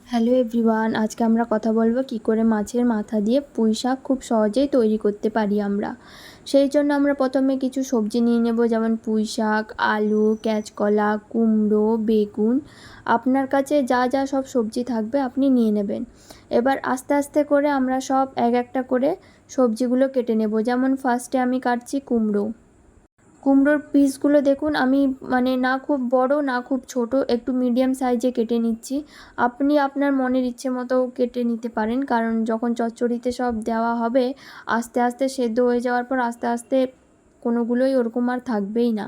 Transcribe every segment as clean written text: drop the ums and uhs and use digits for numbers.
Hello everyone, আজকে আমরা কথা বলবো কি করে মাছের মাথা দিয়ে পুঁই শাক খুব সহজেই তৈরি করতে পারি আমরা। সেই জন্য আমরা প্রথমে কিছু সবজি নিয়ে নেব, যেমন পুঁই শাক, আলু, কাঁচকলা, কুমড়ো, বেগুন। আপনার কাছে যা যা সব সবজি থাকবে আপনি নিয়ে নেবেন। এবার আস্তে আস্তে করে আমরা সব এক একটা করে সবজিগুলো কেটে নেব। যেমন ফার্স্টে আমি কাটছি কুমড়ো। কুমড়োর পিসগুলো দেখুন, আমি না খুব বড় না খুব ছোট, একটু মিডিয়াম সাইজে কেটে নিচ্ছি। আপনি আপনার মনের ইচ্ছে মতো কেটে নিতে পারেন, কারণ যখন চচ্চড়িতে সব দেওয়া হবে আস্তে আস্তে সেদ্ধ হয়ে যাওয়ার পর আস্তে আস্তে কোনোগুলোই ওরকম আর থাকবেই না।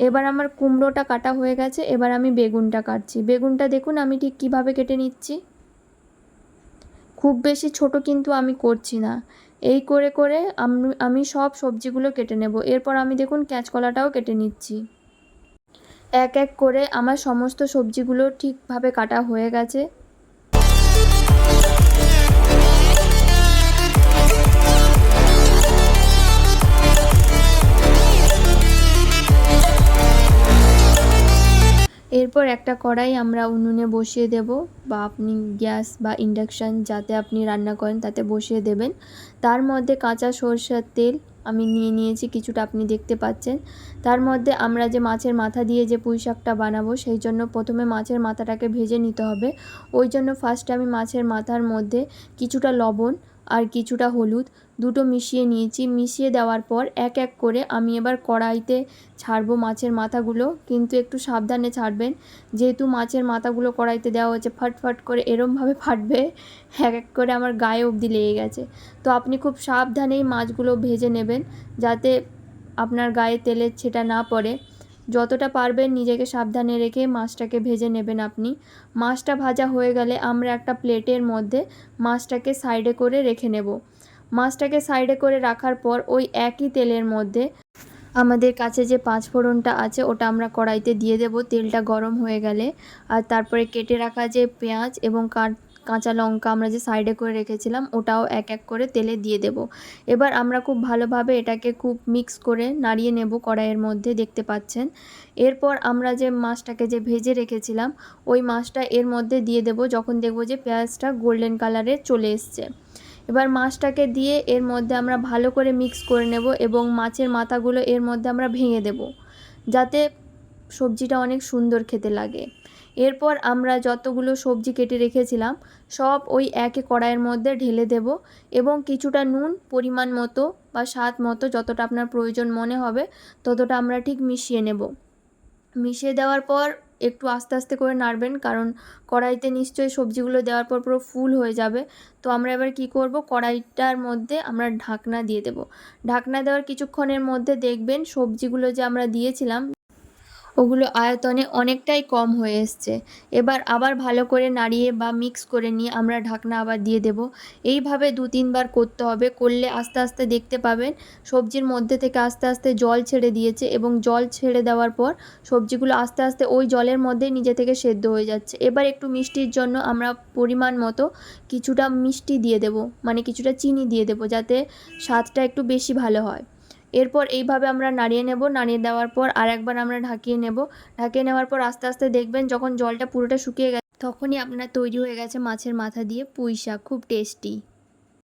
এবার আমার কুমড়োটা কাটা হয়ে গেছে, এবার আমি বেগুনটা কাটছি। বেগুনটা দেখুন আমি ঠিক কীভাবে কেটে নিচ্ছি। খুব বেশি ছোট কিন্তু আমি করছি না। এই করে করে আমি সব সবজিগুলো কেটে নেব। এরপর আমি দেখুন কাঁচকলাটাও কেটে নিচ্ছি। এক এক করে আমার সমস্ত সবজিগুলো ঠিকভাবে কাটা হয়ে গেছে। এরপর একটা কড়াই আমরা উনুনে বসিয়ে দেব, বা আপনি গ্যাস বা ইন্ডাকশান যাতে আপনি রান্না করেন তাতে বসিয়ে দেবেন। তার মধ্যে কাঁচা সরষের তেল আমি নিয়ে নিয়েছি কিছুটা, আপনি দেখতে পাচ্ছেন। তার মধ্যে আমরা যে মাছের মাথা দিয়ে যে পুঁই শাকটা বানাবো সেই জন্য প্রথমে মাছের মাথাটাকে ভেজে নিতে হবে। ওই জন্য ফার্স্টে আমি মাছের মাথার মধ্যে কিছুটা লবণ আর কিছুটা হলুদ দুটো মিশিয়ে নিয়েছি। মিশিয়ে দেওয়ার পর এক এক করে আমি এবার কড়াইতে ছাড়বো মাছের মাথাগুলো, কিন্তু একটু সাবধানে ছাড়বেন, যেহেতু মাছের মাথাগুলো কড়াইতে দেওয়া হচ্ছে ফটফট করে এরমভাবে ফাটবে, এক এক করে আমার গায়ে অবধি লেগে গেছে। তো আপনি খুব সাবধানেই মাছগুলো ভেজে নেবেন, যাতে আপনার গায়ে তেলের ছিটা না পড়ে। যতটা পারবেন নিজেকে সাবধানে রেখে মাছটাকে ভেজে নেবেন আপনি। মাছটা ভাজা হয়ে গেলে আমরা একটা প্লেটের মধ্যে মাছটাকে সাইডে করে রেখে নেব। মাছটাকে সাইডে করে রাখার পর ওই একই তেলের মধ্যে আমাদের কাছে যে পাঁচফোড়নটা আছে ওটা আমরা কড়াইতে দিয়ে দেব তেলটা গরম হয়ে গেলে। আর তারপরে কেটে রাখা যে পেঁয়াজ এবং কাঁচা লঙ্কা আমরা যে সাইডে করে রেখেছিলাম ওটাও এক এক করে তেলে দিয়ে দেব। এবার আমরা খুব ভালোভাবে এটাকে খুব মিক্স করে নাড়িয়ে নেব কড়াইয়ের মধ্যে, দেখতে পাচ্ছেন। এরপর আমরা যে মাছটাকে যে ভেজে রেখেছিলাম ওই মাছটা এর মধ্যে দিয়ে দেব যখন দেখব যে পেঁয়াজটা গোল্ডেন কালারের চলে এসছে। এবার মাছটাকে দিয়ে এর মধ্যে আমরা ভালো করে মিক্স করে নেব এবং মাছের মাথাগুলো এর মধ্যে আমরা ভেঙে দেব, যাতে সবজিটা অনেক সুন্দর খেতে লাগে। এরপর আমরা যতগুলো সবজি কেটে রেখেছিলাম সব ওই একই কড়াইয়ের মধ্যে ঢেলে দেব এবং কিছুটা নুন পরিমাণ মতো বা স্বাদ মতো যতটা আপনার প্রয়োজন মনে হবে ততটা আমরা ঠিক মিশিয়ে নেব। মিশিয়ে দেওয়ার পর একটু আস্তে আস্তে করে নাড়বেন, কারণ কড়াইতে নিশ্চয়ই সবজিগুলো দেওয়ার পর পুরো ফুল হয়ে যাবে। তো আমরা এবার কি করব, কড়াইটার মধ্যে আমরা ঢাকনা দিয়ে দেব। ঢাকনা দেওয়ার কিছুক্ষণের মধ্যে দেখবেন সবজিগুলো যে আমরা দিয়েছিলাম ওগুলো আয়তনে অনেকটাই কম হয়ে এসছে। এবার আবার ভালো করে নাড়িয়ে বা মিক্স করে নিয়ে আমরা ঢাকনা আবার দিয়ে দেব। এইভাবে 2-3 বার করতে হবে, করলে আস্তে আস্তে দেখতে পাবেন সবজির মধ্যে থেকে আস্তে আস্তে জল ছেড়ে দিয়েছে এবং জল ছেড়ে দেওয়ার পর সবজিগুলো আস্তে আস্তে ওই জলের মধ্যেই নিজে থেকে সেদ্ধ হয়ে যাচ্ছে। এবার একটু মিষ্টির জন্য আমরা পরিমাণ মতো কিছুটা মিষ্টি দিয়ে দেব, কিছুটা চিনি দিয়ে দেব, যাতে স্বাদটা একটু বেশি ভালো হয়। এরপর এইভাবে আমরা নাড়িয়ে নেব। নাড়িয়ে দেওয়ার পর আরেকবার আমরা ঢাকিয়ে নেব। ঢাকিয়ে নেওয়ার পর আস্তে আস্তে দেখবেন যখন জলটা পুরোটা শুকিয়ে গেছে তখনই আপনার তৈরি হয়ে গেছে মাছের মাথা দিয়ে পুঁই শাক, খুব টেস্টি।